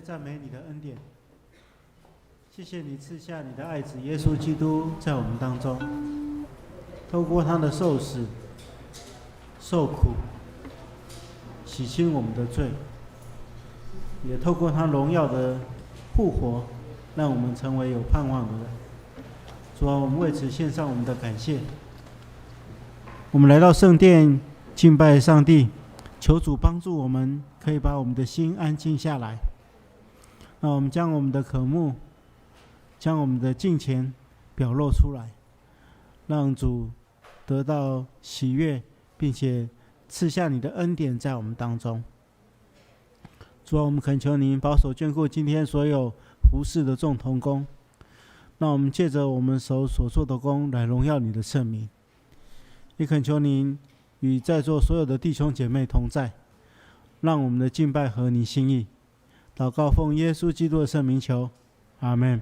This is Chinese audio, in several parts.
谢赞美你的恩典，谢谢你赐下你的爱子耶稣基督在我们当中，透过他的受死、受苦，洗清我们的罪，也透过他荣耀的复活，让我们成为有盼望的人。主啊，我们为此献上我们的感谢。我们来到圣殿敬拜上帝，求主帮助我们，可以把我们的心安静下来。那我们将我们的渴慕，将我们的敬虔表露出来，让主得到喜悦，并且赐下你的恩典在我们当中。主啊，我们恳求您保守眷顾今天所有服事的众同工，让我们借着我们手所做的工来荣耀你的圣名。也恳求您与在座所有的弟兄姐妹同在，让我们的敬拜合你心意。祷告奉耶稣基督的圣名求，阿们。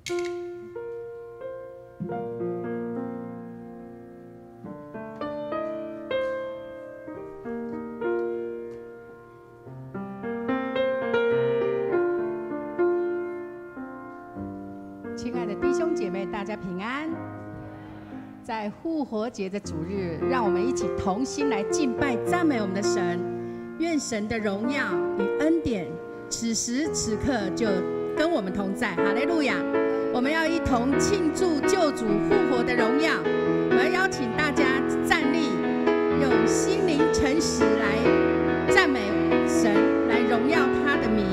亲爱的弟兄姐妹，大家平安。在复活节的主日，让我们一起同心来敬拜赞美我们的神。愿神的荣耀与恩典此时此刻就跟我们同在。哈利路亚！我们要一同庆祝救主复活的荣耀。我要邀请大家站立，用心灵诚实来赞美神，来荣耀他的名。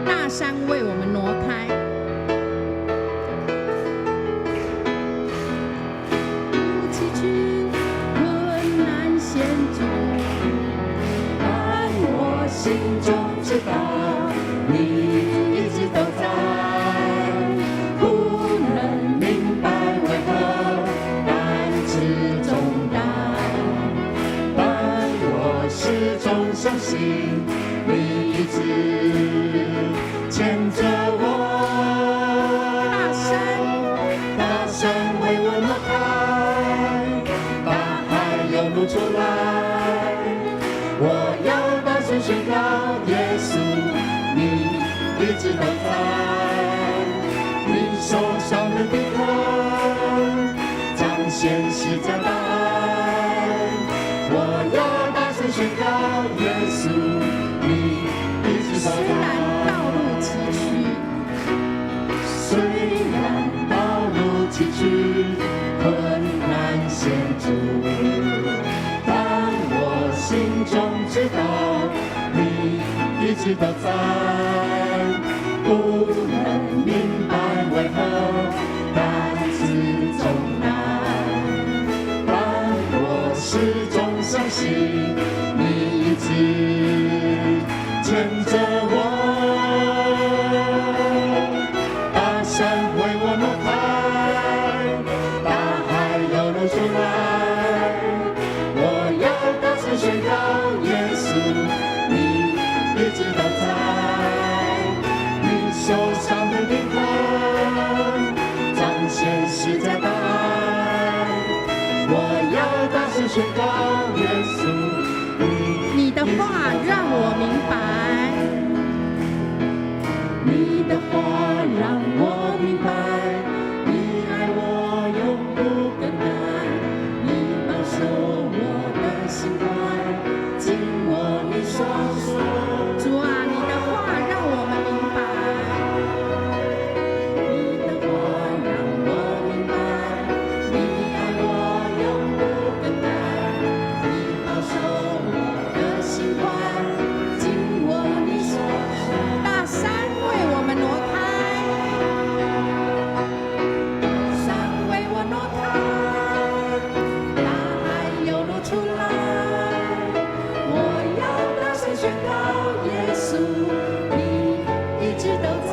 大山为我们挪开。心中知道你一直都在，不能明白为何担子重担，但我始终相信你一直牵着我。大山为我挪开，大海又露出来，我要宣告耶稣，你一直都在，你手上的地方彰显十架大爱。我要大声宣告耶稣，你一直都在。虽然道路崎岖，虽然道路崎岖，困难险阻，但我心中知道一直都在，不能明白为何担子重担，但我始终相信你一直牵着我。大山为我挪开，大海又露出来，我要大声宣告耶稣，一直都在，你手上的地方彰显十架大爱。我要大声宣告耶稣，你的话让我明白，你的话让我明白，你爱我永不更改，你保守我的心怀，紧握你双手。主啊，你的话让我们明白，你的话让我明白，你爱我永不更改，你保守我的心怀，紧握你双手。大山为我们挪开，山为我挪开，大海又露出来，我要大声宣告耶稣，你一直都在，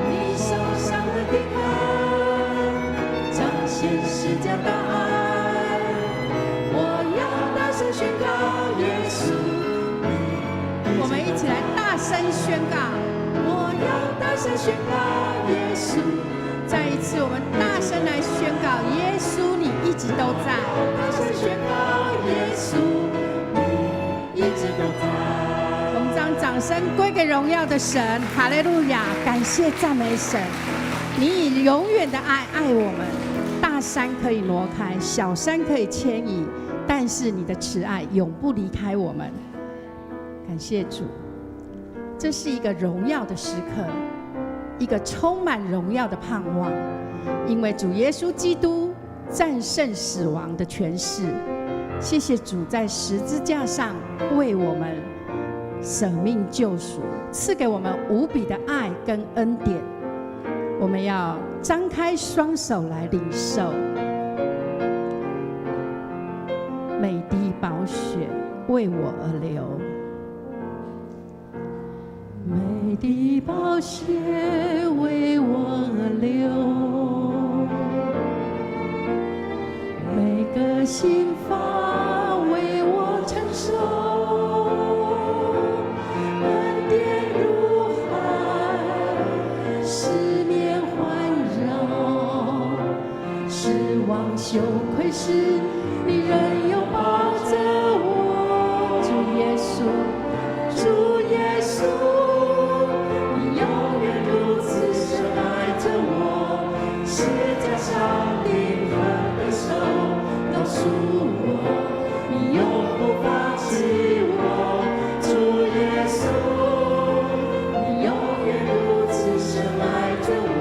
你手上的地方彰显十架大爱。我要大声宣告耶稣，我们一起来大声宣告。我要大声宣告耶稣，再一次，我们大声来宣告耶稣，你一直都在。大声宣告耶稣，你一直都在。我们将掌声归给荣耀的神，哈利路亚！感谢赞美神，你以永远的爱爱我们。大山可以挪开，小山可以迁移，但是你的慈爱永不离开我们。感谢主，这是一个荣耀的时刻，一个充满荣耀的盼望，因为主耶稣基督战胜死亡的权势。谢谢主在十字架上为我们舍命救赎，赐给我们无比的爱跟恩典。我们要张开双手来领受。每滴宝血为我而流，每滴宝血为我而流，每个心法为我承受，恩典如海羞愧时，你仍拥抱着我。主耶稣，主耶稣，你永远如此深爱着我。世界上灵魂的手告诉我，你永不放弃我。主耶稣，你永远如此深爱着我。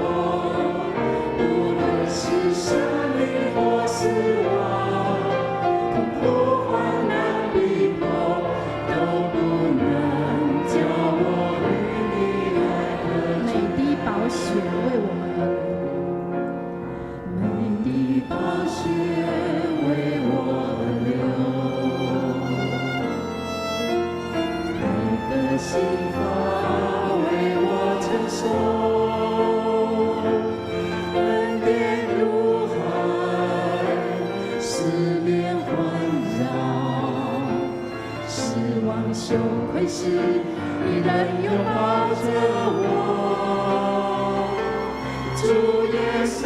无论是生命或死亡，痛苦患难逼迫，都不能叫我与你爱和美的宝血为我们而流，美的宝血为我而流，爱的刑罚为我承受。羞愧时，你仍拥抱着我。主耶稣，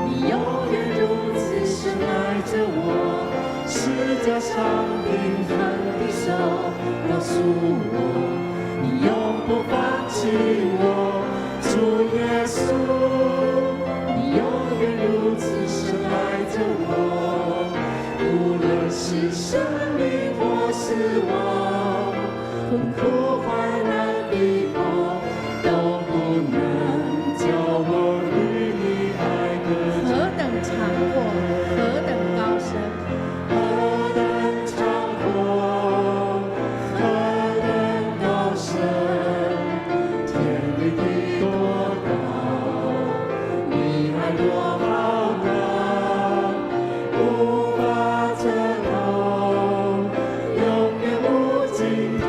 你永远如此深爱着我。世界上平衡的手告诉我，你永不放弃我。主耶稣，你永远如此深爱着我。无论是生命或死亡，困苦患难逼迫，都不能叫我与你爱隔绝。何等长阔，何等高深，何等长阔，何等高深，天地的多高，你爱多浩大，无法测透，永远无尽头。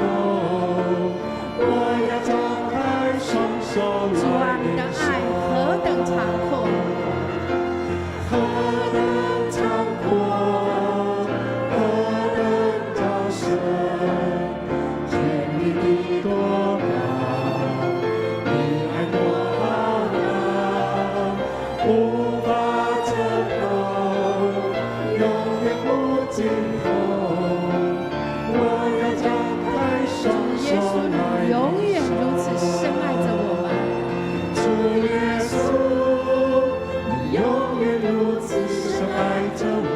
我要张开双手主啊，来你的领受。爱何等长阔，何等长阔，何等高深，天地的多高，你爱多浩大，无法测透，永远无尽头。我要张开双耶稣，手来你永远领受如此深爱着我们。主耶稣，你永远如此深爱着我。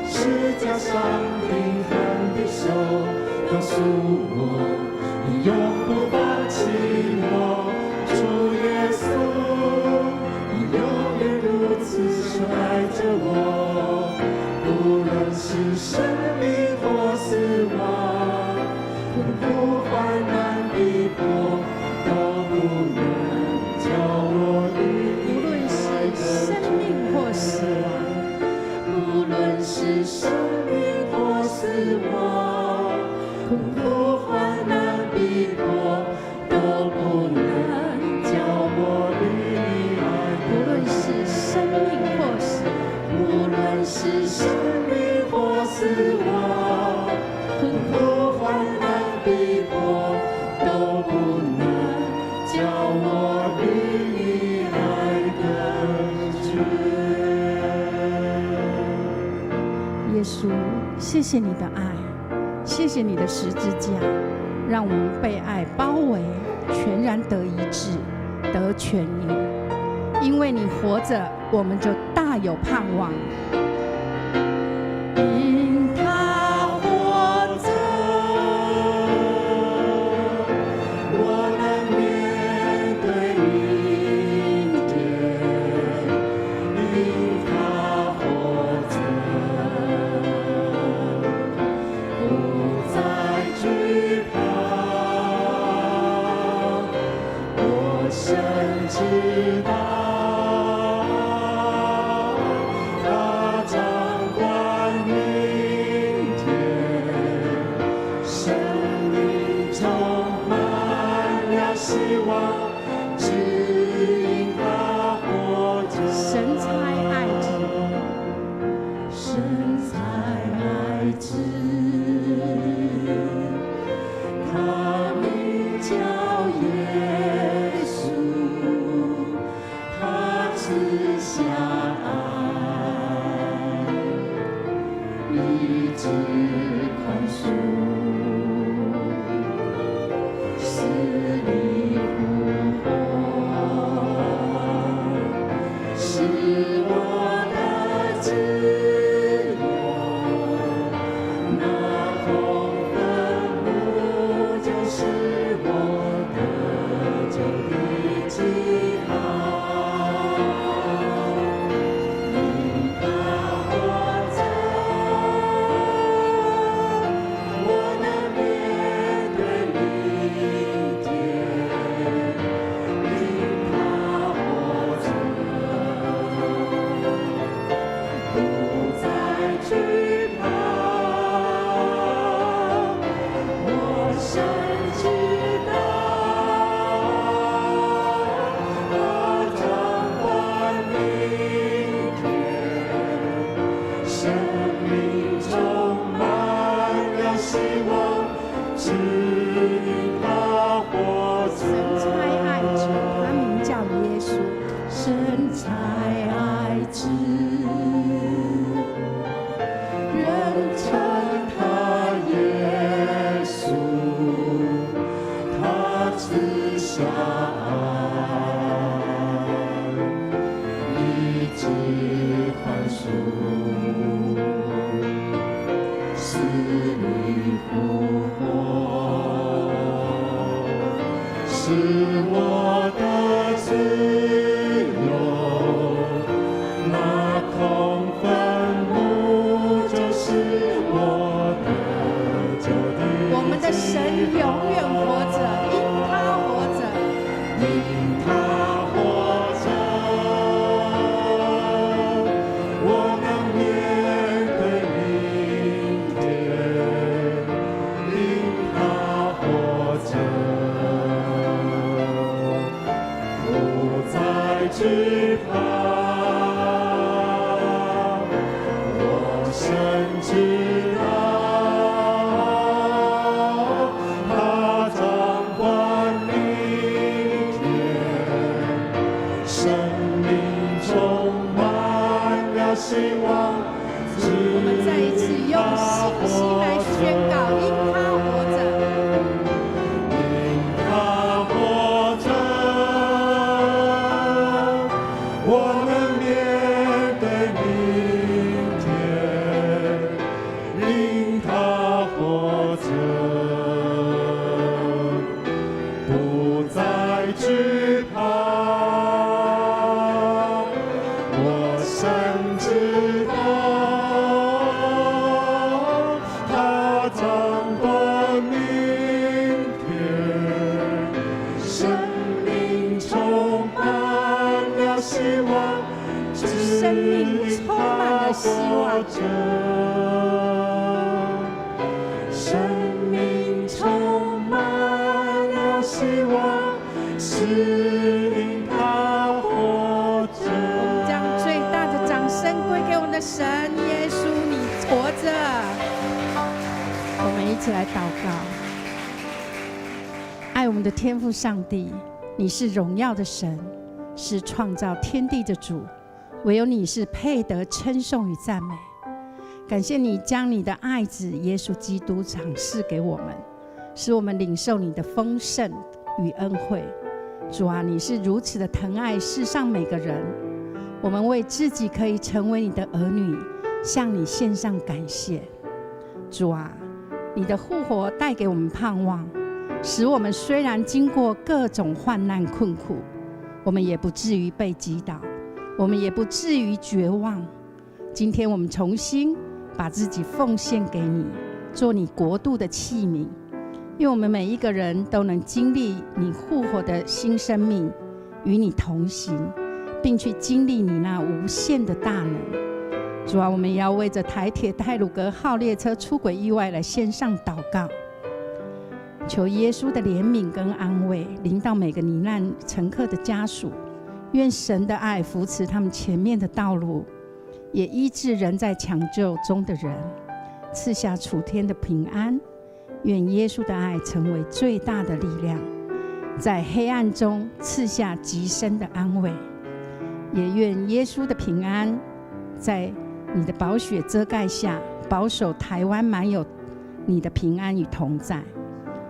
世界上平衡的手告诉我，你永不放弃我。主耶稣，你永远如此深爱着我。无论是生命或死亡，困苦患难逼迫，都不能叫我与无论你爱是生命或死亡，无论是生命或死亡，困苦患难逼迫，都不能叫我与你爱无论是生命或死亡，无论是生命或死亡，困苦患难逼迫，都不能叫我与你爱隔绝。耶稣，谢谢你的爱，谢谢你的十字架，让我们被爱包围，全然得医治，得痊愈。因为你活着，我们就大有盼望。因他活着，我能面对明天。因他活着，不再惧怕。我深知道。他掌管明天，生命充满了希望，只因他活着。神才爱子，神才爱子，他名叫耶稣，他称他耶稣，他赐下爱，医治宽恕，死里复活，是我的自由。那空坟墓就是我的救地。我们的神永远活着，因他活着。因他活着，我能面对明天。因他活着，不再惧怕。我深知道，他掌管明天，生命充满了希望。我们再一次用信心来宣告：因他活着。因他活着，我能面对明天。因他活着，不再惧怕。我深知道，他掌管明天，生命充满了希望，生命充满了希望生命充满了希望，是因他活着。将最大的掌声归给我们的神耶稣，你活着。我们一起来祷告。爱我们的天父上帝，你是荣耀的神，是创造天地的主，唯有你是配得称颂与赞美。感谢你将你的爱子耶稣基督赏赐给我们，使我们领受你的丰盛与恩惠。主啊，你是如此的疼爱世上每个人，我们为自己可以成为你的儿女，向你献上感谢。主啊，你的复活带给我们盼望，使我们虽然经过各种患难困苦，我们也不至于被击倒，我们也不至于绝望。今天我们重新把自己奉献给你，做你国度的器皿。愿我们每一个人都能经历你复活的新生命，与你同行，并去经历你那无限的大能。主啊，我们也要为着台铁太鲁阁号列车出轨意外来献上祷告，求耶稣的怜悯跟安慰临到每个罹难乘客的家属。愿神的爱扶持他们前面的道路，也医治人在抢救中的人，赐下楚天的平安。愿耶稣的爱成为最大的力量，在黑暗中赐下极深的安慰。也愿耶稣的平安在你的宝血遮盖下，保守台湾满有你的平安与同在。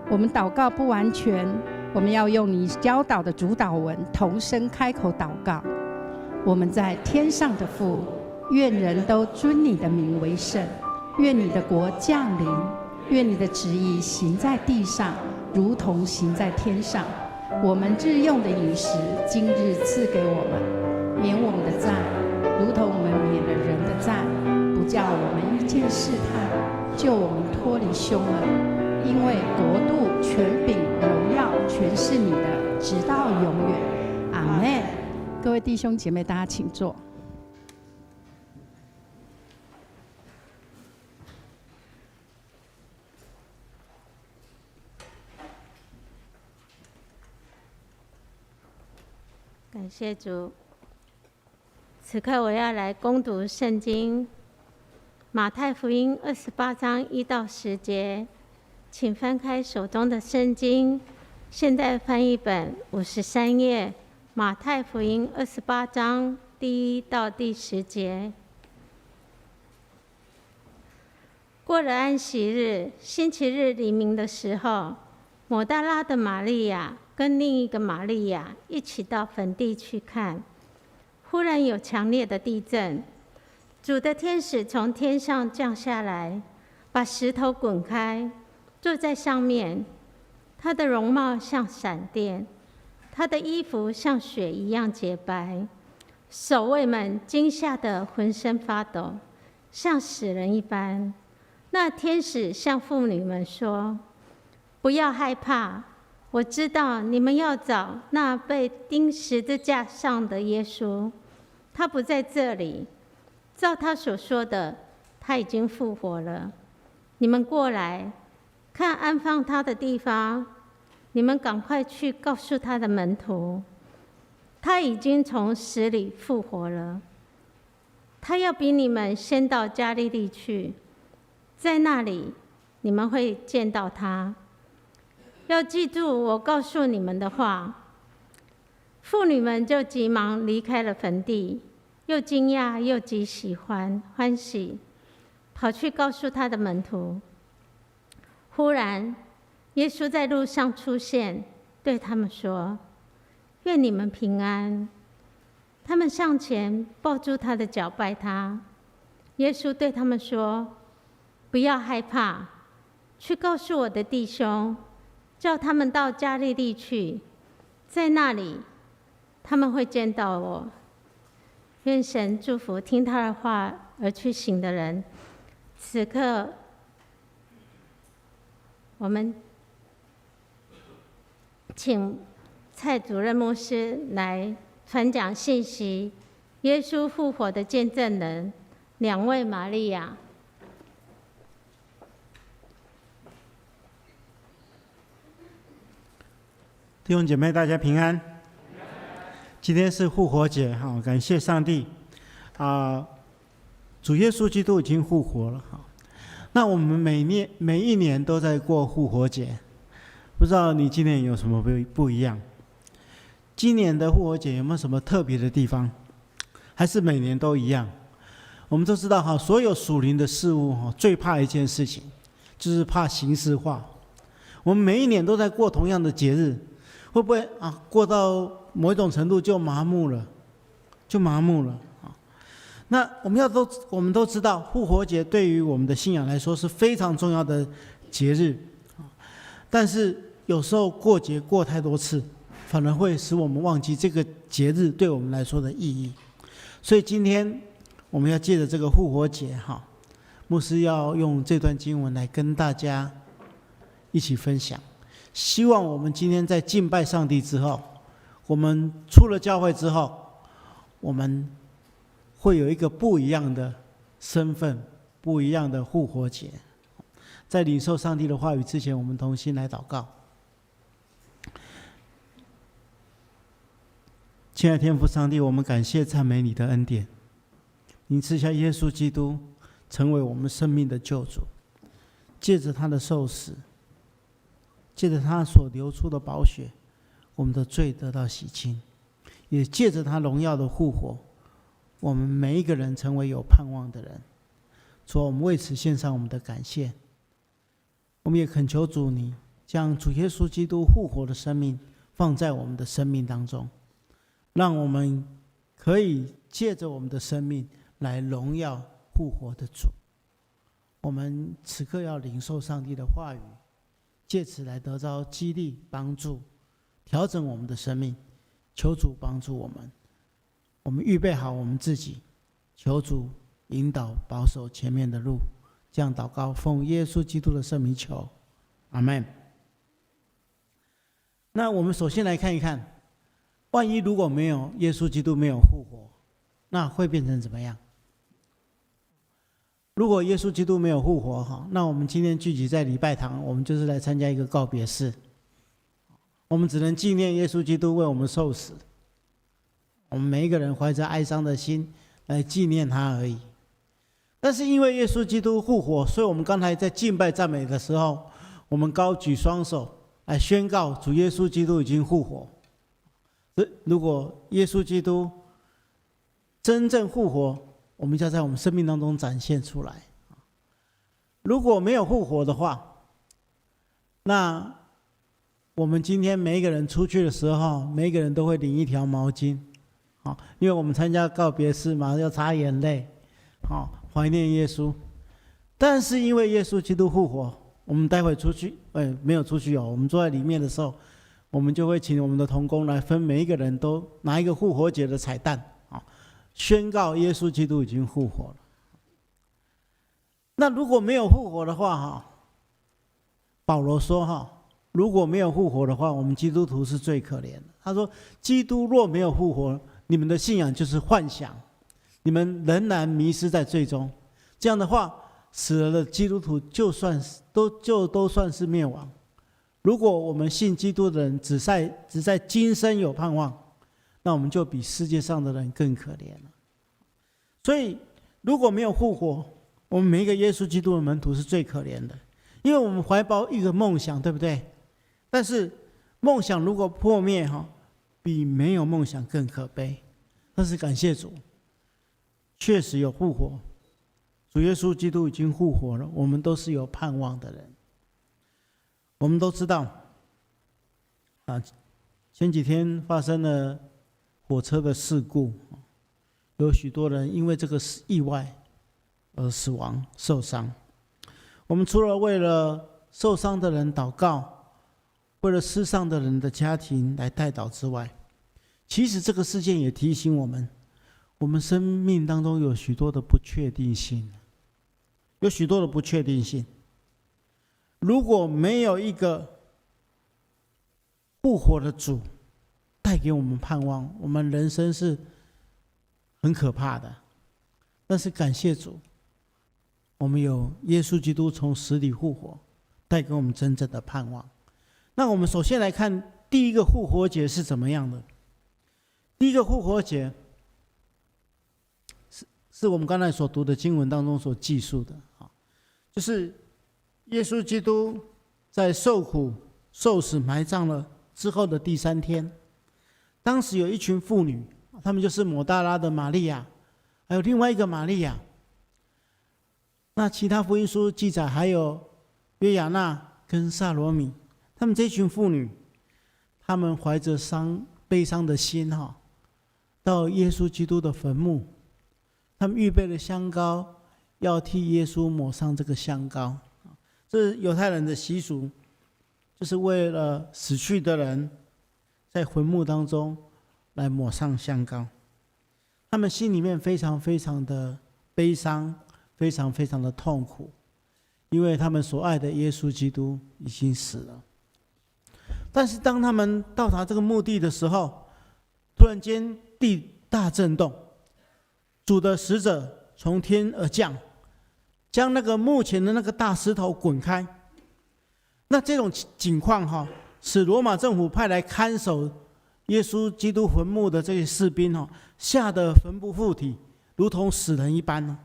我们祷告不完全，我们要用你教导的主导文同声开口祷告。我们在天上的父，愿人都尊你的名为圣，愿你的国降临，愿你的旨意行在地上，如同行在天上。我们日用的饮食，今日赐给我们，免我们的债，如同我们免了人的债，不叫我们遇见试探，救我们脱离凶恶。因为国度、权柄、荣耀，全是你的，直到永远。阿们。各位弟兄姐妹，大家请坐。感谢主。此刻我要来攻读圣经马太福音28章1到10节，请翻开手中的圣经，现代翻译本53页，马太福音28章第1到第10节。过了安息日，星期日黎明的时候，抹大拉的玛利亚跟另一个玛利亚一起到坟地去看。忽然有强烈的地震，主的天使从天上降下来，把石头滚开，坐在上面。他的容貌像闪电，他的衣服像雪一样洁白。守卫们惊吓得浑身发抖，像死人一般。那天使向妇女们说：“不要害怕，我知道你们要找那被钉十字架上的耶稣，他不在这里。照他所说的，他已经复活了。你们过来看安放他的地方，你们赶快去告诉他的门徒，他已经从死里复活了。他要比你们先到加利利去，在那里你们会见到他。要记住我告诉你们的话。”妇女们就急忙离开了坟地，又惊讶又极欢喜，跑去告诉他的门徒。忽然，耶稣在路上出现，对他们说：“愿你们平安。”他们上前抱住他的脚拜他。耶稣对他们说：“不要害怕，去告诉我的弟兄，叫他们到加利利去，在那里他们会见到我。”愿神祝福听他的话而去行的人。此刻，我们请蔡主任牧师来传讲信息，耶稣复活的见证人2位玛利亚。弟兄姐妹，大家平安。今天是复活节，感谢上帝主耶稣基督已经复活了。那我们每一年都在过复活节，不知道你今年有什么不一样？今年的复活节有没有什么特别的地方？还是每年都一样？我们都知道所有属灵的事物最怕一件事情，就是怕形式化。我们每一年都在过同样的节日，会不会过到某一种程度就麻木了？那我们都知道，复活节对于我们的信仰来说是非常重要的节日，但是有时候过节过太多次，反而会使我们忘记这个节日对我们来说的意义。所以今天我们要借着这个复活节，牧师要用这段经文来跟大家一起分享。希望我们今天在敬拜上帝之后，我们出了教会之后，我们会有一个不一样的身份，不一样的复活节。在领受上帝的话语之前，我们同心来祷告。亲爱的天父上帝，我们感谢赞美你的恩典，您赐下耶稣基督成为我们生命的救主，借着他的受死，借着他所流出的宝血，我们的罪得到洗清，也借着他荣耀的复活，我们每一个人成为有盼望的人。主，我们为此献上我们的感谢。我们也恳求主，你将主耶稣基督复活的生命放在我们的生命当中，让我们可以借着我们的生命来荣耀复活的主。我们此刻要领受上帝的话语，借此来得到激励、帮助，调整我们的生命。求主帮助我们，我们预备好我们自己，求主引导保守前面的路。这样祷告，奉耶稣基督的圣名求，阿们。那我们首先来看一看，万一如果没有耶稣基督没有复活，那会变成怎么样？如果耶稣基督没有复活，那我们今天聚集在礼拜堂，我们就是来参加一个告别式。我们只能纪念耶稣基督为我们受死，我们每一个人怀着哀伤的心来纪念他而已。但是因为耶稣基督复活，所以我们刚才在敬拜赞美的时候，我们高举双手来宣告主耶稣基督已经复活。如果耶稣基督真正复活，我们就要在我们生命当中展现出来。如果没有复活的话，那我们今天每一个人出去的时候，每一个人都会领一条毛巾，因为我们参加告别式嘛，要擦眼泪，怀念耶稣。但是因为耶稣基督复活，我们待会出去，没有出去我们坐在里面的时候，我们就会请我们的同工来分，每一个人都拿一个复活节的彩蛋，宣告耶稣基督已经复活了。那如果没有复活的话，保罗说，如果没有复活的话，我们基督徒是最可怜的。他说，基督若没有复活，你们的信仰就是幻想，你们仍然迷失在罪中。这样的话，死了的基督徒都算是灭亡。如果我们信基督的人只在今生有盼望，那我们就比世界上的人更可怜了。所以如果没有复活，我们每一个耶稣基督的门徒是最可怜的，因为我们怀抱一个梦想，对不对？但是梦想如果破灭，比没有梦想更可悲。但是感谢主，确实有复活，主耶稣基督已经复活了，我们都是有盼望的人。我们都知道，前几天发生了火车的事故，有许多人因为这个意外而死亡受伤。我们除了为了受伤的人祷告，为了失丧的人的家庭来代祷之外，其实这个事件也提醒我们，我们生命当中有许多的不确定性，有许多的不确定性。如果没有一个复活的主带给我们盼望，我们人生是很可怕的。但是感谢主，我们有耶稣基督从死里复活，带给我们真正的盼望。那我们首先来看第一个复活节是怎么样的。第一个复活节是我们刚才所读的经文当中所记述的，就是耶稣基督在受苦、受死、埋葬了之后的第3天，当时有一群妇女，她们就是抹大拉的玛利亚，还有另外一个玛利亚。那其他福音书记载还有约亚娜跟撒罗米，她们这群妇女，她们怀着悲伤的心，到耶稣基督的坟墓，她们预备了香膏，要替耶稣抹上这个香膏。这是犹太人的习俗，就是为了死去的人在坟墓当中来抹上香膏。他们心里面非常非常的悲伤，非常非常的痛苦，因为他们所爱的耶稣基督已经死了。但是当他们到达这个墓地的时候，突然间地大震动，主的使者从天而降，将那个墓前的那个大石头滚开。那这种情况使罗马政府派来看守耶稣基督坟墓的这些士兵吓得魂不附体，如同死人一般。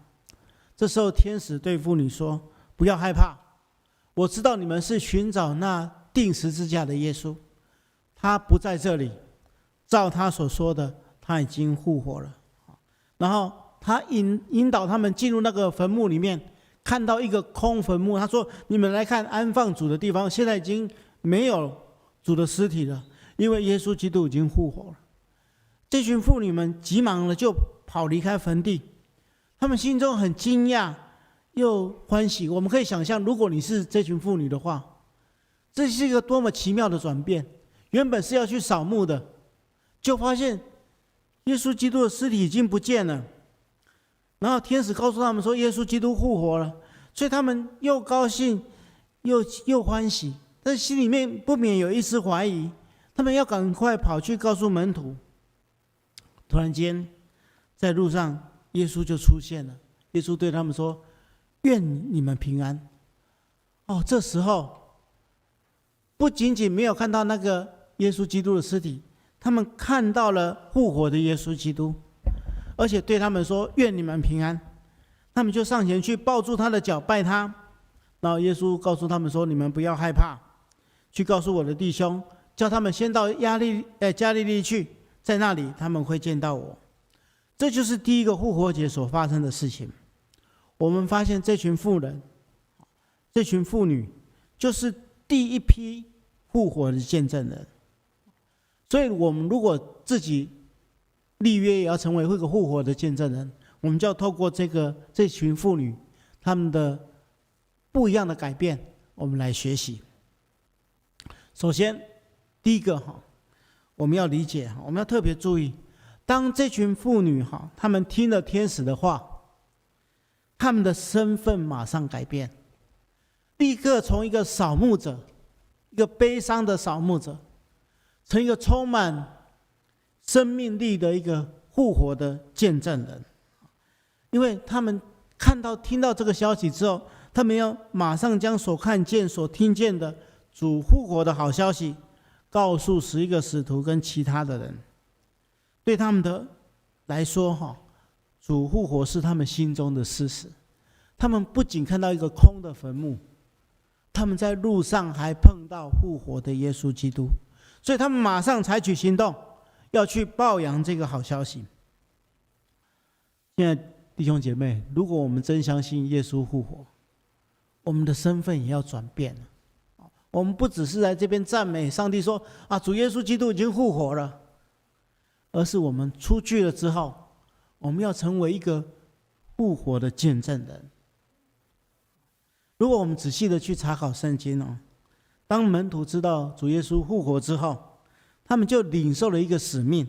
这时候天使对妇女说，不要害怕，我知道你们是寻找那钉十字架的耶稣，他不在这里，照他所说的，他已经复活了。然后他引导他们进入那个坟墓里面，看到一个空坟墓，他说，你们来看安放主的地方，现在已经没有主的尸体了，因为耶稣基督已经复活了。这群妇女们急忙了就跑离开坟地，他们心中很惊讶又欢喜。我们可以想象，如果你是这群妇女的话，这是一个多么奇妙的转变。原本是要去扫墓的，就发现耶稣基督的尸体已经不见了，然后天使告诉他们说耶稣基督复活了，所以他们又高兴又欢喜，但是心里面不免有一丝怀疑，他们要赶快跑去告诉门徒。突然间在路上耶稣就出现了，耶稣对他们说，愿你们平安。这时候不仅仅没有看到那个耶稣基督的尸体，他们看到了复活的耶稣基督，而且对他们说，愿你们平安。他们就上前去抱住他的脚拜他，然后耶稣告诉他们说，你们不要害怕，去告诉我的弟兄，叫他们先到加利利去，在那里他们会见到我。这就是第一个复活节所发生的事情。我们发现这群妇人这群妇女就是第一批复活的见证人。所以我们如果自己立约也要成为一个复活的见证人，我们就要透过这群妇女她们的不一样的改变，我们来学习。首先第一个我们要理解，我们要特别注意，当这群妇女她们听了天使的话，她们的身份马上改变，立刻从一个扫墓者，一个悲伤的扫墓者，成一个充满生命力的一个复活的见证人。因为他们听到这个消息之后，他们要马上将所看见所听见的主复活的好消息告诉11个使徒跟其他的人。对他们的来说，主复活是他们心中的事实。他们不仅看到一个空的坟墓，他们在路上还碰到复活的耶稣基督，所以他们马上采取行动，要去报扬这个好消息。现在弟兄姐妹，如果我们真相信耶稣复活，我们的身份也要转变了。我们不只是在这边赞美上帝说主耶稣基督已经复活了，而是我们出去了之后，我们要成为一个复活的见证人。如果我们仔细的去查考圣经当门徒知道主耶稣复活之后，他们就领受了一个使命，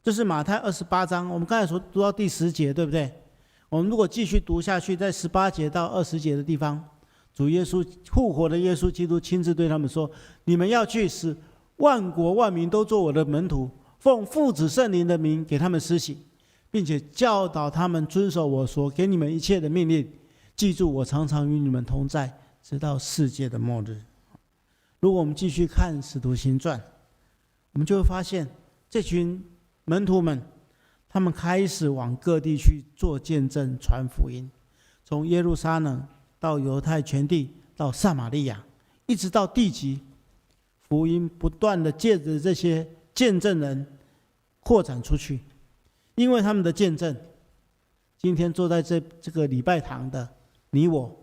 就是马太28章，我们刚才所读到第10节，对不对？我们如果继续读下去，在18节到20节的地方，主耶稣复活的耶稣基督亲自对他们说：你们要去，使万国万民都做我的门徒，奉父子圣灵的名给他们施洗，并且教导他们遵守我所给你们一切的命令。记住，我常常与你们同在，直到世界的末日。如果我们继续看使徒行传，我们就会发现这群门徒们，他们开始往各地去做见证传福音，从耶路撒冷到犹太全地，到撒玛利亚，一直到地极，福音不断的借着这些见证人扩展出去。因为他们的见证，今天坐在这个礼拜堂的你我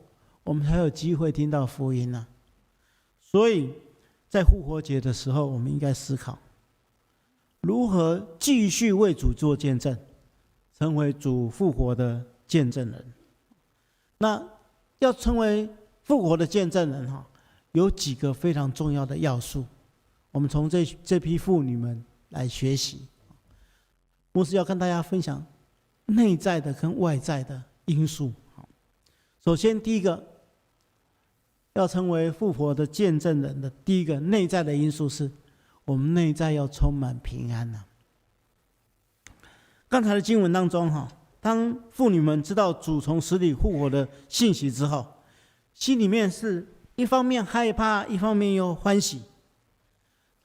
们才有机会听到福音啊。所以在复活节的时候，我们应该思考如何继续为主做见证，成为主复活的见证人。那要成为复活的见证人有几个非常重要的要素，我们从这批妇女们来学习。牧师要跟大家分享内在的跟外在的因素。首先第一个，要成为复活的见证人的第一个内在的因素是，我们内在要充满平安刚才的经文当中当妇女们知道主从死里复活的信息之后，心里面是一方面害怕，一方面又欢喜。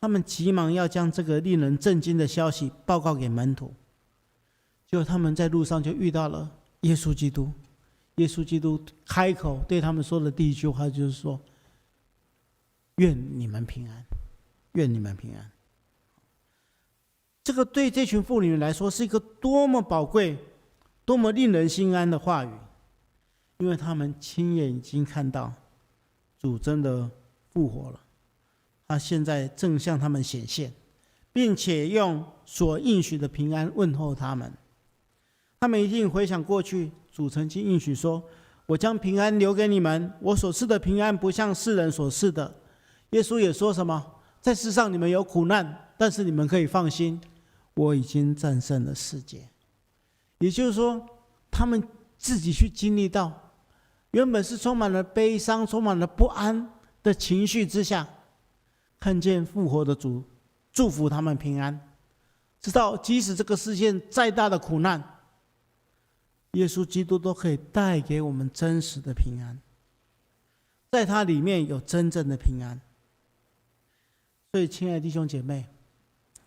他们急忙要将这个令人震惊的消息报告给门徒。结果他们在路上就遇到了耶稣基督。耶稣基督开口对他们说的第一句话就是说：愿你们平安，愿你们平安。这个对这群妇女来说是一个多么宝贵、多么令人心安的话语，因为他们亲眼已经看到主真的复活了，他现在正向他们显现，并且用所应许的平安问候他们。他们一定回想过去，主曾经应许说：我将平安留给你们，我所赐的平安不像世人所赐的。耶稣也说什么？在世上你们有苦难，但是你们可以放心，我已经战胜了世界。也就是说，他们自己去经历到原本是充满了悲伤、充满了不安的情绪之下，看见复活的主祝福他们平安，知道即使这个世界再大的苦难，耶稣基督都可以带给我们真实的平安，在他里面有真正的平安。所以亲爱的弟兄姐妹，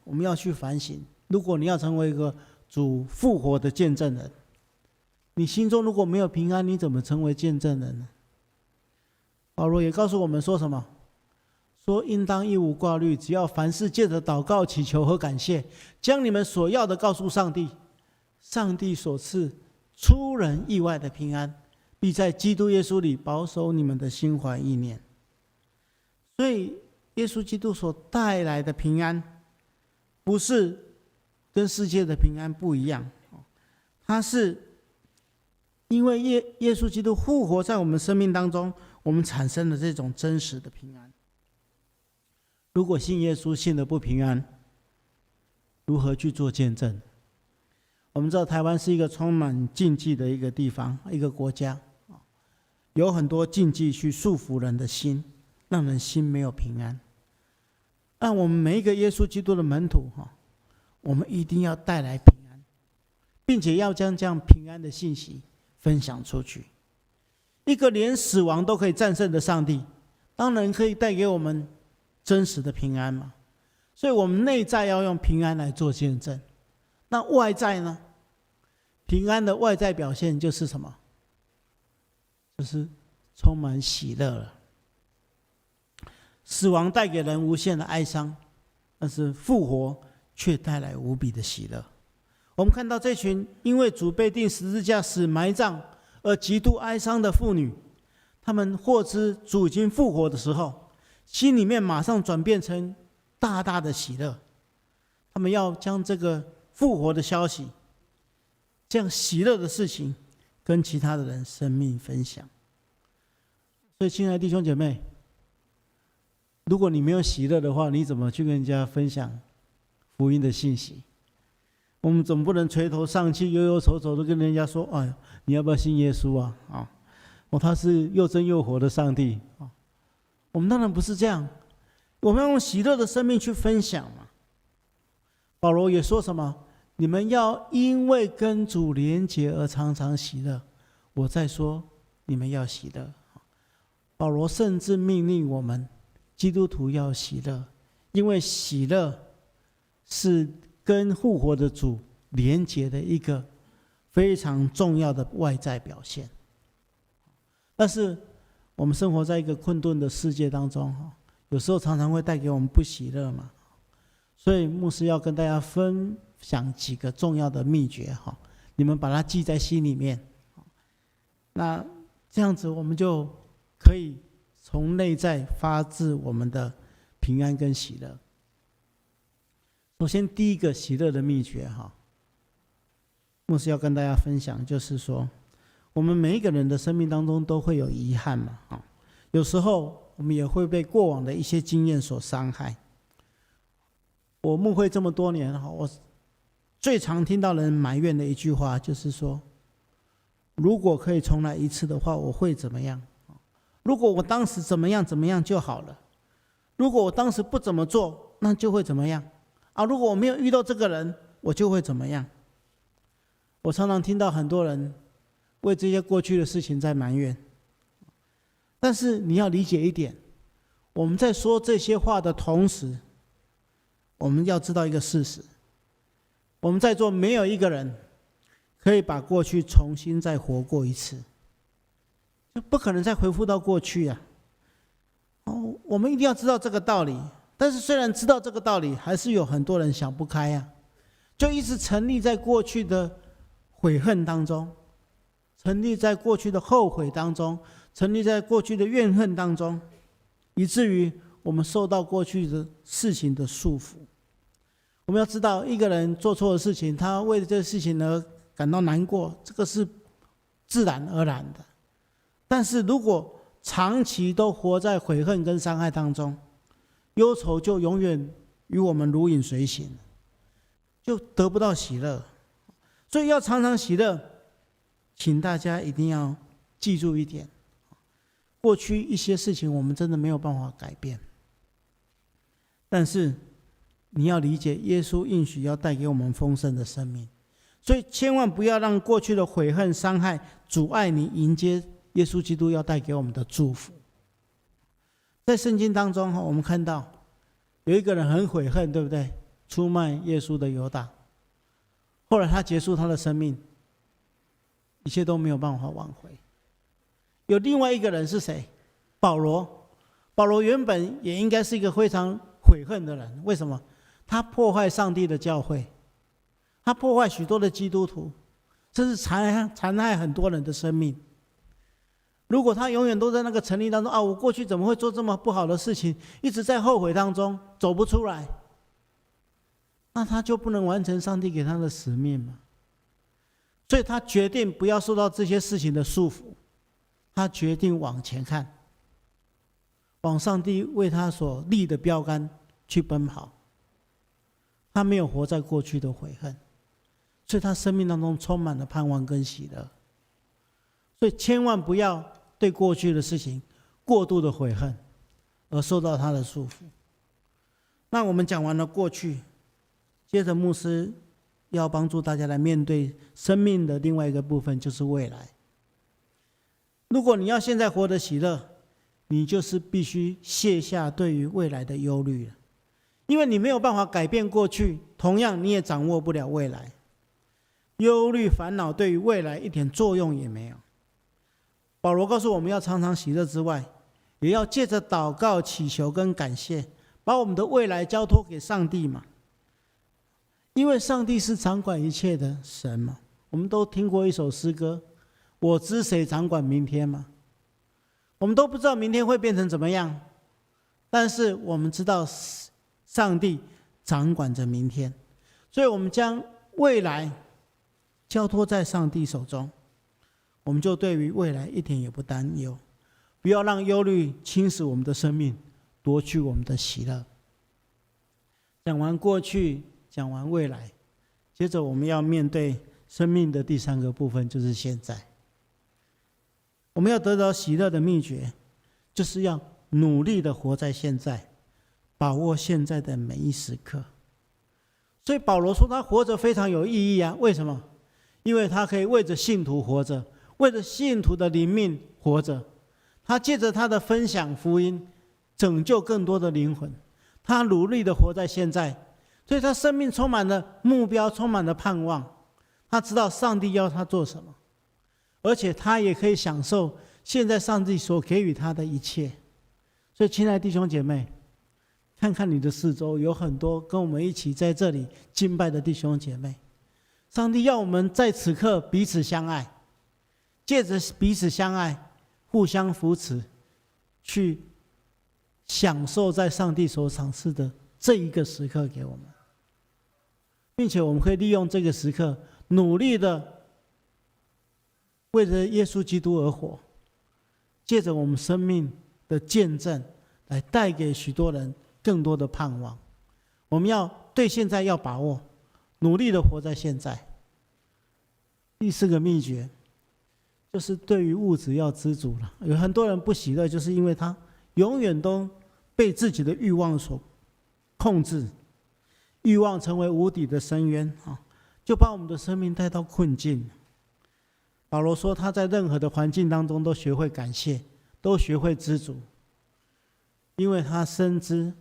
我们要去反省，如果你要成为一个主复活的见证人，你心中如果没有平安，你怎么成为见证人呢？保罗也告诉我们说什么？说应当一无挂虑，只要凡事借着祷告祈求和感谢，将你们所要的告诉上帝，上帝所赐出人意外的平安，必在基督耶稣里保守你们的心怀意念。所以耶稣基督所带来的平安，不是跟世界的平安不一样，它是因为耶稣基督复活在我们生命当中，我们产生了这种真实的平安。如果信耶稣信的不平安，如何去做见证？我们知道台湾是一个充满禁忌的一个地方，一个国家，有很多禁忌去束缚人的心，让人心没有平安。让我们每一个耶稣基督的门徒，我们一定要带来平安，并且要将这样平安的信息分享出去。一个连死亡都可以战胜的上帝，当然可以带给我们真实的平安嘛。所以我们内在要用平安来做见证。那外在呢？平安的外在表现就是什么？就是充满喜乐了。死亡带给人无限的哀伤，但是复活却带来无比的喜乐。我们看到这群因为主被钉十字架死埋葬而极度哀伤的妇女，他们获知主已经复活的时候，心里面马上转变成大大的喜乐。他们要将这个复活的消息，这样喜乐的事情，跟其他的人生命分享。所以亲爱的弟兄姐妹，如果你没有喜乐的话，你怎么去跟人家分享福音的信息？我们总不能垂头丧气、忧忧愁愁的跟人家说：“哎，你要不要信耶稣啊？他是又真又活的上帝啊！”我们当然不是这样，我们要用喜乐的生命去分享嘛。保罗也说什么？你们要因为跟主连结而常常喜乐。我在说，你们要喜乐。保罗甚至命令我们基督徒要喜乐，因为喜乐是跟复活的主连结的一个非常重要的外在表现。但是我们生活在一个困顿的世界当中，有时候常常会带给我们不喜乐嘛。所以牧师要跟大家分享几个重要的秘诀，你们把它记在心里面。那这样子我们就可以从内在发自我们的平安跟喜乐。首先第一个喜乐的秘诀，牧师要跟大家分享，就是说我们每一个人的生命当中都会有遗憾嘛，有时候我们也会被过往的一些经验所伤害。我牧会这么多年，我最常听到人埋怨的一句话就是说，如果可以重来一次的话，我会怎么样？如果我当时怎么样怎么样就好了，如果我当时不怎么做，那就会怎么样如果我没有遇到这个人，我就会怎么样。我常常听到很多人为这些过去的事情在埋怨，但是你要理解一点，我们在说这些话的同时，我们要知道一个事实，我们在座没有一个人可以把过去重新再活过一次，就不可能再回复到过去啊。我们一定要知道这个道理。但是虽然知道这个道理，还是有很多人想不开啊，就一直沉溺在过去的悔恨当中，沉溺在过去的后悔当中，沉溺在过去的怨恨当中，以至于我们受到过去的事情的束缚。我们要知道，一个人做错的事情，他为了这个事情而感到难过，这个是自然而然的。但是如果长期都活在悔恨跟伤害当中，忧愁就永远与我们如影随形，就得不到喜乐。所以要常常喜乐，请大家一定要记住一点，过去一些事情我们真的没有办法改变，但是你要理解，耶稣应许要带给我们丰盛的生命，所以千万不要让过去的悔恨伤害阻碍你迎接耶稣基督要带给我们的祝福。在圣经当中，我们看到有一个人很悔恨，对不对？出卖耶稣的犹大，后来他结束他的生命，一切都没有办法挽回。有另外一个人是谁？保罗。保罗原本也应该是一个非常悔恨的人，为什么？他破坏上帝的教会，他破坏许多的基督徒，甚至残害很多人的生命。如果他永远都在那个沉溺当中啊，我过去怎么会做这么不好的事情，一直在后悔当中走不出来，那他就不能完成上帝给他的使命嘛。所以他决定不要受到这些事情的束缚，他决定往前看，往上帝为他所立的标杆去奔跑。他没有活在过去的悔恨，所以他生命当中充满了盼望跟喜乐。所以千万不要对过去的事情过度的悔恨，而受到他的束缚。那我们讲完了过去，接着牧师要帮助大家来面对生命的另外一个部分，就是未来。如果你要现在活得喜乐，你就是必须卸下对于未来的忧虑了，因为你没有办法改变过去，同样你也掌握不了未来。忧虑烦恼对于未来一点作用也没有。保罗告诉我们要常常喜乐之外，也要借着祷告、祈求跟感谢，把我们的未来交托给上帝嘛。因为上帝是掌管一切的神嘛。我们都听过一首诗歌，我知谁掌管明天嘛。我们都不知道明天会变成怎么样，但是我们知道上帝掌管着明天，所以我们将未来交托在上帝手中，我们就对于未来一点也不担忧，不要让忧虑侵蚀我们的生命，夺去我们的喜乐。讲完过去，讲完未来，接着我们要面对生命的第三个部分，就是现在。我们要得到喜乐的秘诀，就是要努力的活在现在，把握现在的每一时刻。所以保罗说他活着非常有意义啊，为什么？因为他可以为着信徒活着，为着信徒的灵命活着。他借着他的分享福音，拯救更多的灵魂。他努力的活在现在，所以他生命充满了目标，充满了盼望。他知道上帝要他做什么，而且他也可以享受现在上帝所给予他的一切。所以亲爱的弟兄姐妹，看看你的四周，有很多跟我们一起在这里敬拜的弟兄姐妹。上帝要我们在此刻彼此相爱，借着彼此相爱，互相扶持，去享受在上帝所赏赐的这一个时刻给我们，并且我们可以利用这个时刻，努力的为着耶稣基督而活，借着我们生命的见证，来带给许多人更多的盼望。我们要对现在要把握，努力的活在现在。第四个秘诀就是对于物质要知足了。有很多人不喜乐，就是因为他永远都被自己的欲望所控制，欲望成为无底的深渊，就把我们的生命带到困境。保罗说他在任何的环境当中都学会感谢，都学会知足，因为他深知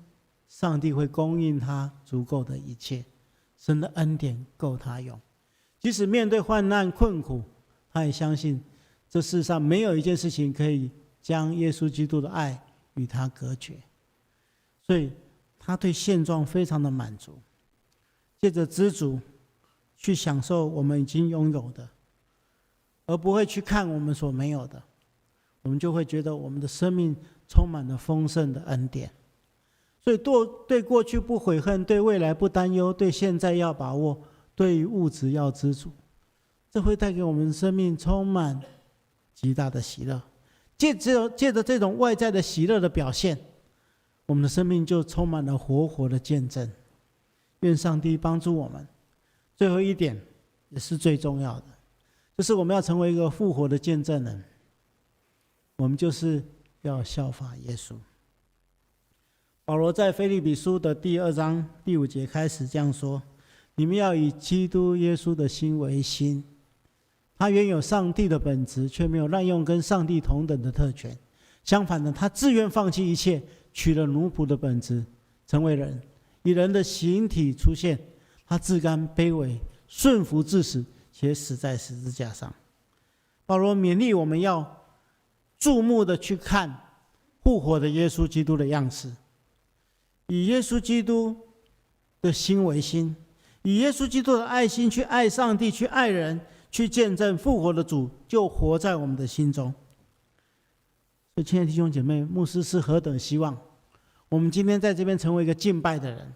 上帝会供应他足够的一切，神的恩典够他用。即使面对患难困苦，他也相信这世上没有一件事情可以将耶稣基督的爱与他隔绝。所以他对现状非常的满足，借着知足去享受我们已经拥有的，而不会去看我们所没有的，我们就会觉得我们的生命充满了丰盛的恩典。所以对过去不悔恨，对未来不担忧，对现在要把握，对于物质要知足，这会带给我们生命充满极大的喜乐。借着这种外在的喜乐的表现，我们的生命就充满了活活的见证。愿上帝帮助我们。最后一点也是最重要的，就是我们要成为一个复活的见证人，我们就是要效法耶稣。保罗在腓立比书的第2章第5节开始这样说：你们要以基督耶稣的心为心，他原有上帝的本质，却没有滥用跟上帝同等的特权。相反的，他自愿放弃一切，取了奴仆的本质，成为人，以人的形体出现。他自甘卑微，顺服至死，且死在十字架上。保罗勉励我们要注目的去看复活的耶稣基督的样式，以耶稣基督的心为心，以耶稣基督的爱心去爱上帝，去爱人，去见证复活的主就活在我们的心中。所以，亲爱的弟兄姐妹，牧师是何等希望我们今天在这边成为一个敬拜的人。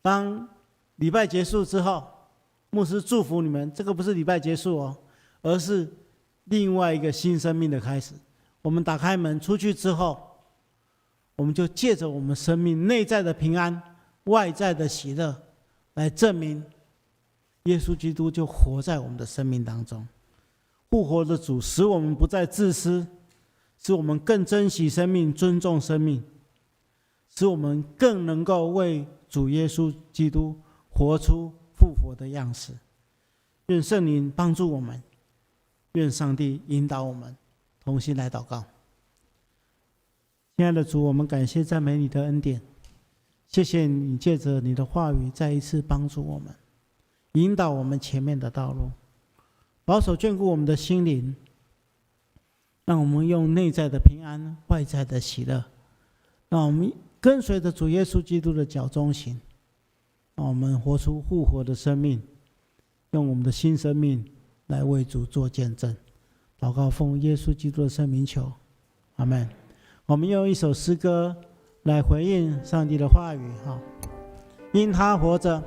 当礼拜结束之后，牧师祝福你们，这个不是礼拜结束哦，而是另外一个新生命的开始。我们打开门出去之后，我们就借着我们生命内在的平安、外在的喜乐，来证明耶稣基督就活在我们的生命当中。复活的主使我们不再自私，使我们更珍惜生命、尊重生命，使我们更能够为主耶稣基督活出复活的样式。愿圣灵帮助我们，愿上帝引导我们，同心来祷告。亲爱的主，我们感谢赞美你的恩典，谢谢你借着你的话语再一次帮助我们，引导我们前面的道路，保守眷顾我们的心灵，让我们用内在的平安、外在的喜乐，让我们跟随着主耶稣基督的脚中行，让我们活出复活的生命，用我们的新生命来为主做见证。祷告奉耶稣基督的圣名求，阿们。我们用一首诗歌来回应上帝的话语，因他活着。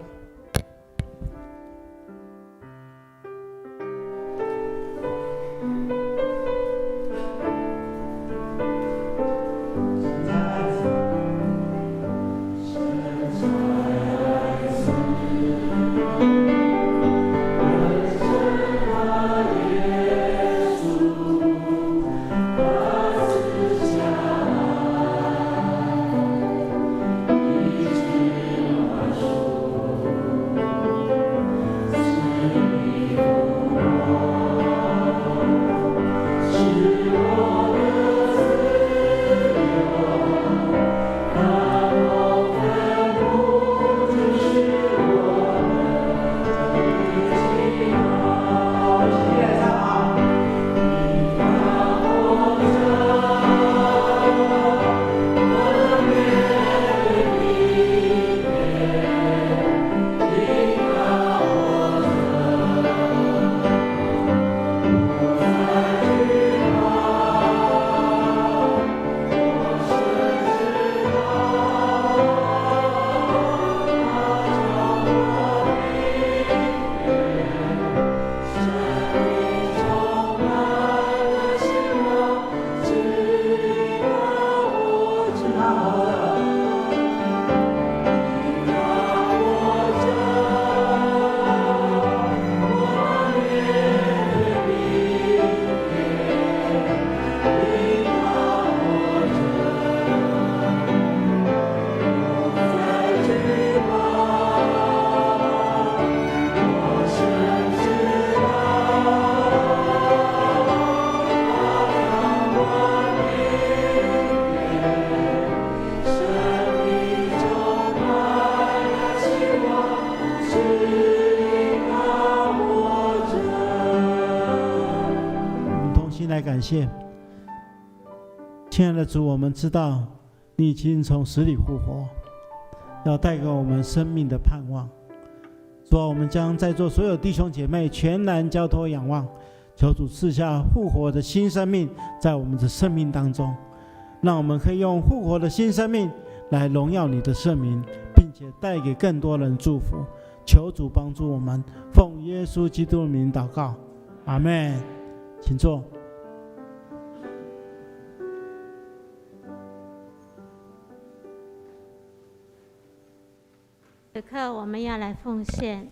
感谢亲爱的主，我们知道你已经从死里复活，要带给我们生命的盼望。主啊，我们将在座所有弟兄姐妹全然交托仰望，求主赐下复活的新生命在我们的生命当中，让我们可以用复活的新生命来荣耀你的圣名，并且带给更多人祝福。求主帮助我们，奉耶稣基督的名祷告，阿们。请坐。此刻我们要来奉献。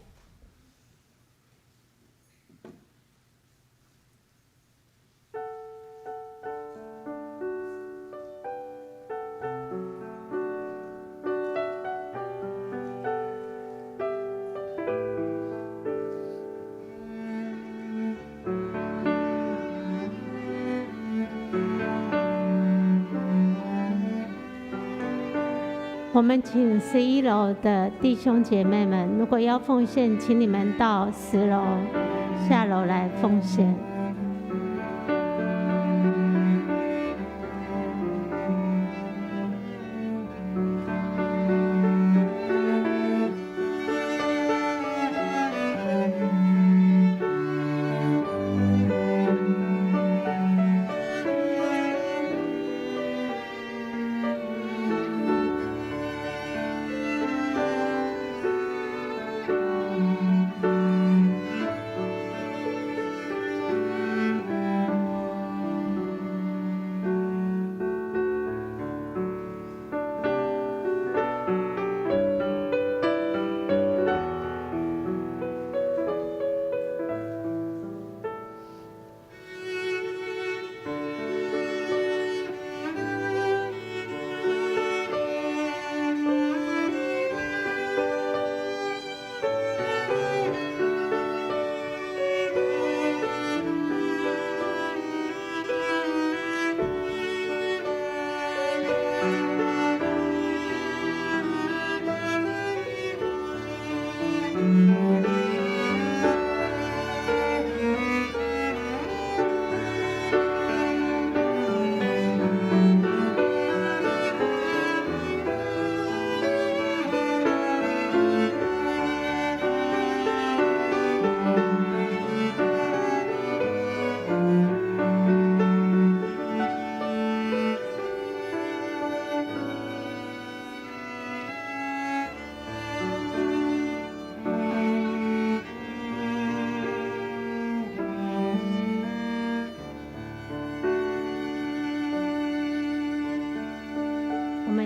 我们请11楼的弟兄姐妹们，如果要奉献，请你们到10楼下楼来奉献。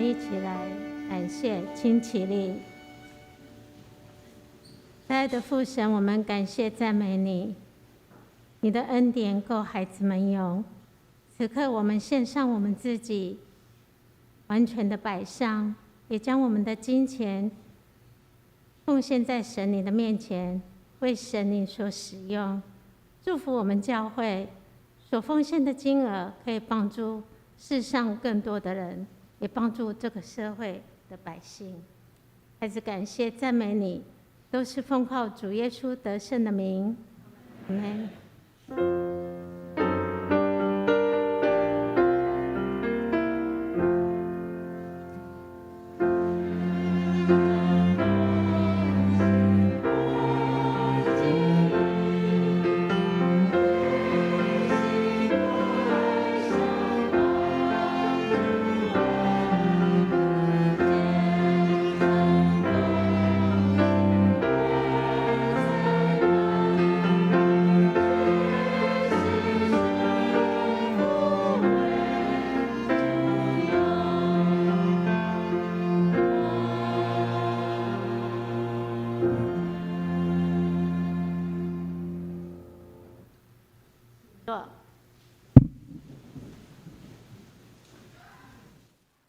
一起来感谢，请起立。亲爱的父神，我们感谢赞美你，你的恩典够孩子们用。此刻我们献上我们自己，完全的摆上，也将我们的金钱奉献在神你的面前，为神你所使用。祝福我们教会所奉献的金额，可以帮助世上更多的人，也帮助这个社会的百姓。孩子，感谢赞美你，都是奉靠主耶稣得胜的名。阿们。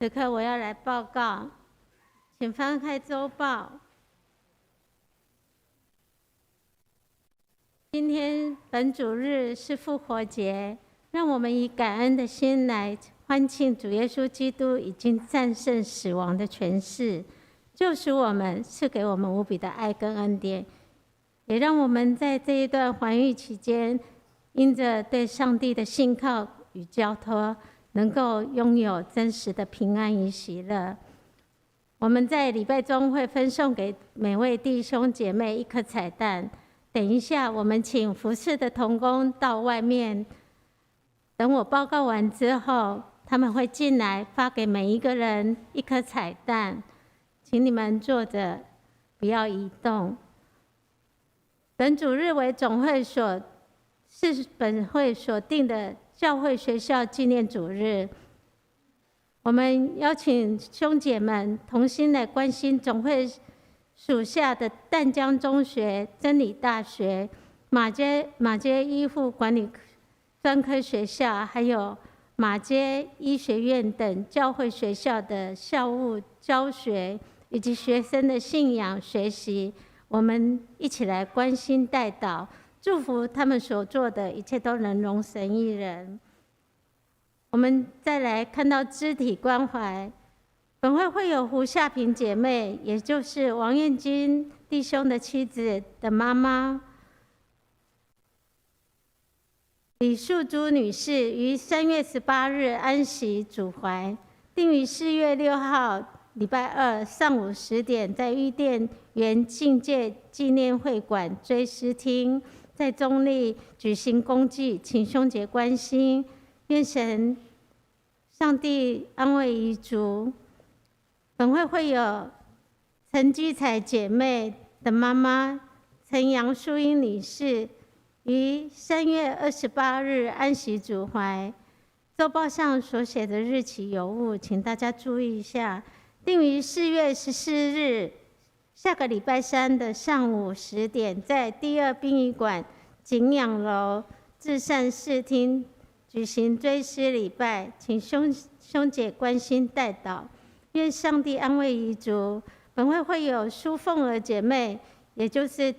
此刻我要来报告，请翻开周报。今天本主日是复活节，让我们以感恩的心来欢庆主耶稣基督已经战胜死亡的权势，救赎我们，赐给我们无比的爱跟恩典，也让我们在这一段环狱期间，因着对上帝的信靠与交托，能够拥有真实的平安与喜乐。我们在礼拜中会分送给每位弟兄姐妹一颗彩蛋。等一下，我们请服侍的同工到外面，等我报告完之后，他们会进来发给每一个人一颗彩蛋。请你们坐着，不要移动。本主日为总会是本会所定的教会学校纪念主日，我们邀请兄姐们同心来关心总会属下的淡江中学、真理大学、马街医护管理专科学校，还有马街医学院等教会学校的校务教学以及学生的信仰学习，我们一起来关心代祷，祝福他们所做的一切都能荣神益人。我们再来看到肢体关怀，本会会有胡夏萍姐妹，也就是王彦君弟兄的妻子的妈妈李素珠女士，于3月18日安息主怀，定于4月6号礼拜二上午10点，在御殿原境界纪念会馆追思厅，在中立举行公祭，请兄姐关心。愿神上帝安慰遗族。本会会有陈居彩姐妹的妈妈陈杨淑英女士，于3月28日安息主怀。周报上所写的日期有误，请大家注意一下。定于4月14日下个礼拜三的上午10点，在第2殡仪馆景仰楼至善视厅举行追思礼拜，请兄姐关心代祷。愿上帝安慰遗族。本会会有苏凤儿姐妹，也就是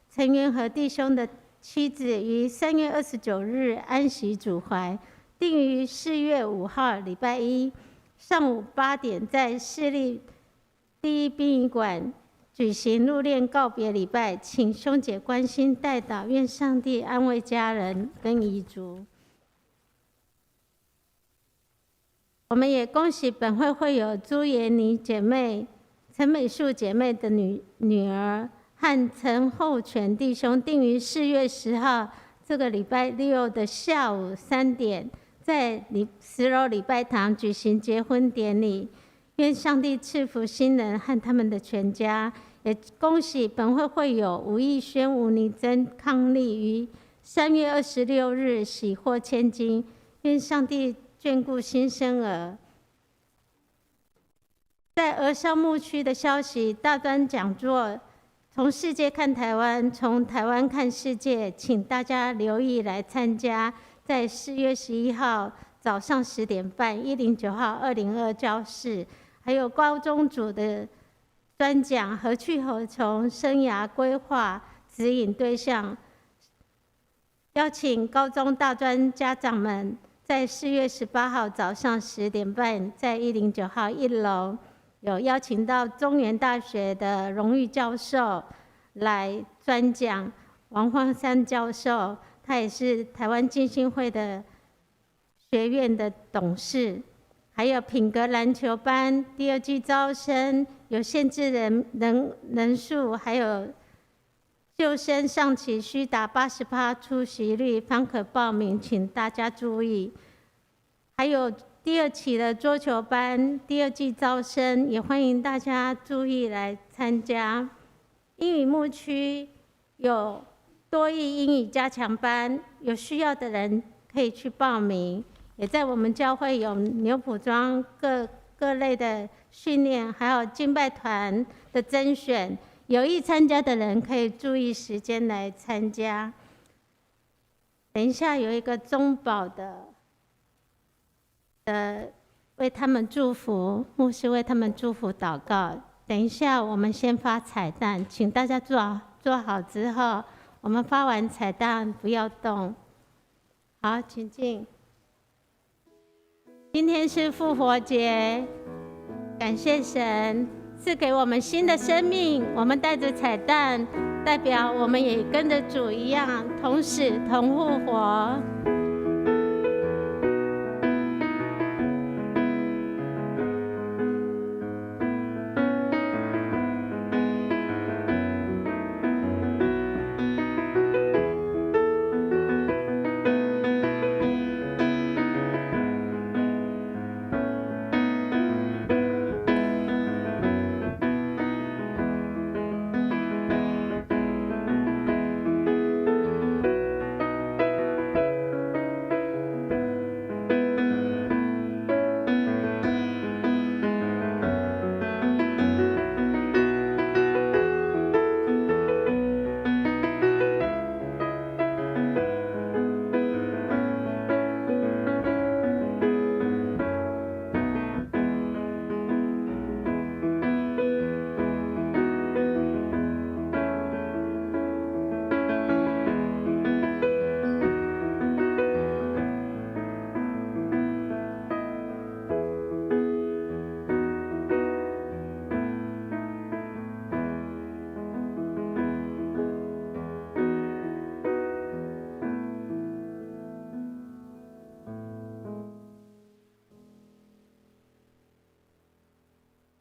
陈元和弟兄的妻子，于3月29日安息主怀，定于4月5号礼拜一上午8点，在市立第1殡仪馆举行入殓告别礼拜，请兄姐关心代祷，愿上帝安慰家人跟遗族。我们也恭喜本会会有朱妍妮姐妹、陈美树姐妹的女儿和陈厚全弟兄，定于4月10号这个礼拜六的下午3点，在10楼礼拜堂举行结婚典礼。愿上帝赐福新人和他们的全家。也恭喜本会会有吴义轩、吴妮珍、康丽于3月26日喜获千金。愿上帝眷顾新生儿。在儿少牧区的消息大专讲座，从世界看台湾，从台湾看世界，请大家留意来参加，在4月11号早上10点半109号202教室，还有高中组的专讲何去何从、生涯规划指引对象，邀请高中大专家长们在4月18号早上10点半，在109号1楼。有邀请到中原大学的荣誉教授来专讲，王焕山教授，他也是台湾浸信会的学院的董事。还有品格篮球班第2季招生，有限制人数，还有就生上期需达80%出席率方可报名，请大家注意。还有第2期的桌球班第2季招生，也欢迎大家注意来参加。英语牧区有多益英语加强班，有需要的人可以去报名。也在我们教会有牛埔庄各类的训练，还有敬拜团的甄选，有意参加的人可以注意时间来参加。等一下有一个中保的为他们祝福，牧师为他们祝福祷告。等一下我们先发彩蛋，请大家做好之后，我们发完彩蛋不要动。好，请进。今天是复活节，感谢神赐给我们新的生命。我们带着彩蛋，代表我们也跟着主一样，同死同复活。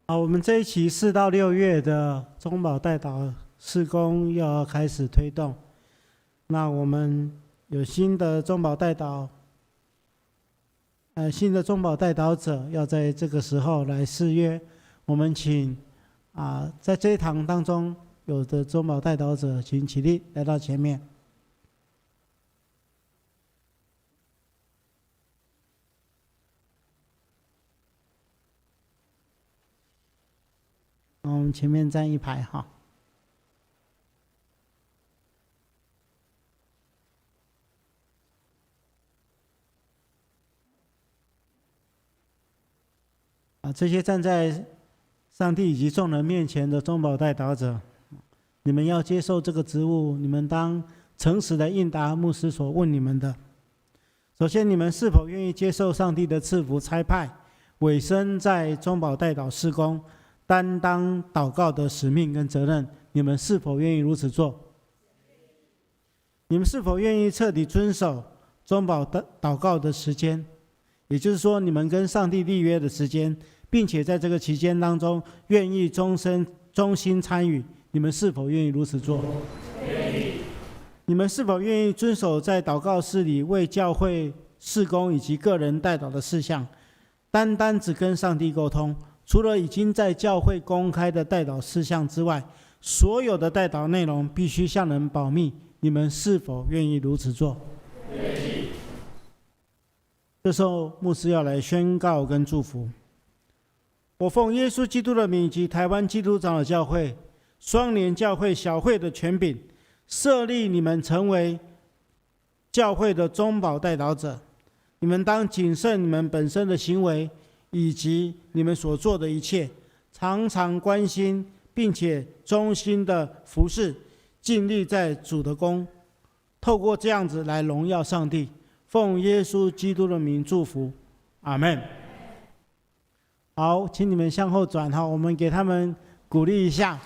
好，我们这一期4到6月的中保代祷事工要开始推动。那我们有新的中保代祷，新的中保代祷者要在这个时候来誓约。我们请在这一堂当中有的中保代祷者，请起立来到前面。我们前面站一排哈。这些站在上帝以及众人面前的中保代祷者，你们要接受这个职务，你们当诚实的应答牧师所问你们的。首先，你们是否愿意接受上帝的赐福差派，委身在中保代祷事工，担当祷告的使命跟责任？你们是否愿意如此做？你们是否愿意彻底遵守中保的祷告的时间，也就是说，你们跟上帝立约的时间，并且在这个期间当中愿意终心参与？你们是否愿意如此做？愿意。你们是否愿意遵守在祷告室里为教会事工以及个人代祷的事项，单单只跟上帝沟通？除了已经在教会公开的代祷事项之外，所有的代祷内容必须向人保密。你们是否愿意如此做？愿意。这时候牧师要来宣告跟祝福。我奉耶稣基督的名以及台湾基督长老教会双联教会小会的权柄，设立你们成为教会的中保代祷者。你们当谨慎你们本身的行为，以及你们所做的一切，常常关心并且忠心的服侍，尽力在主的工，透过这样子来荣耀上帝。奉耶稣基督的名祝福，阿们。好，请你们向后转，好，我们给他们鼓励一下。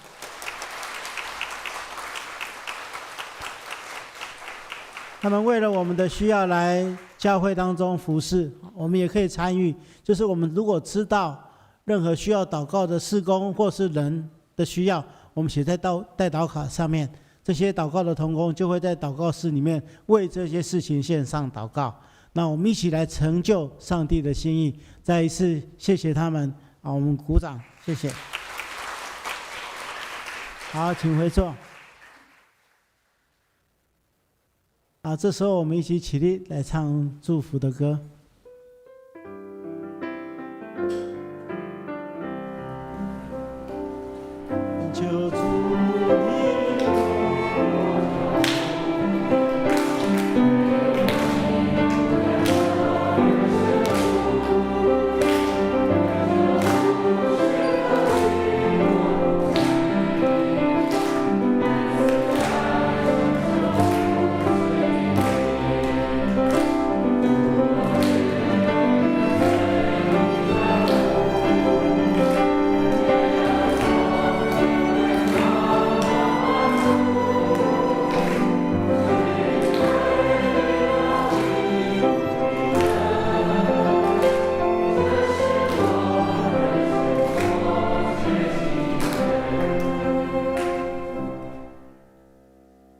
他们为了我们的需要来教会当中服侍，我们也可以参与。就是我们如果知道任何需要祷告的事工或是人的需要，我们写在代祷卡上面，这些祷告的同工就会在祷告室里面为这些事情献上祷告。那我们一起来成就上帝的心意。再一次谢谢他们，我们鼓掌，谢谢。好，请回座。这时候我们一起起立来唱祝福的歌。求主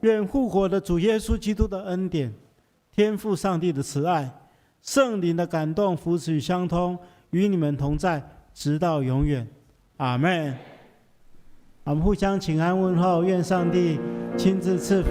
愿复活的主耶稣基督的恩典、天父上帝的慈爱、圣灵的感动、扶持与相通，与你们同在，直到永远。阿们。我们互相请安问候，愿上帝亲自赐福。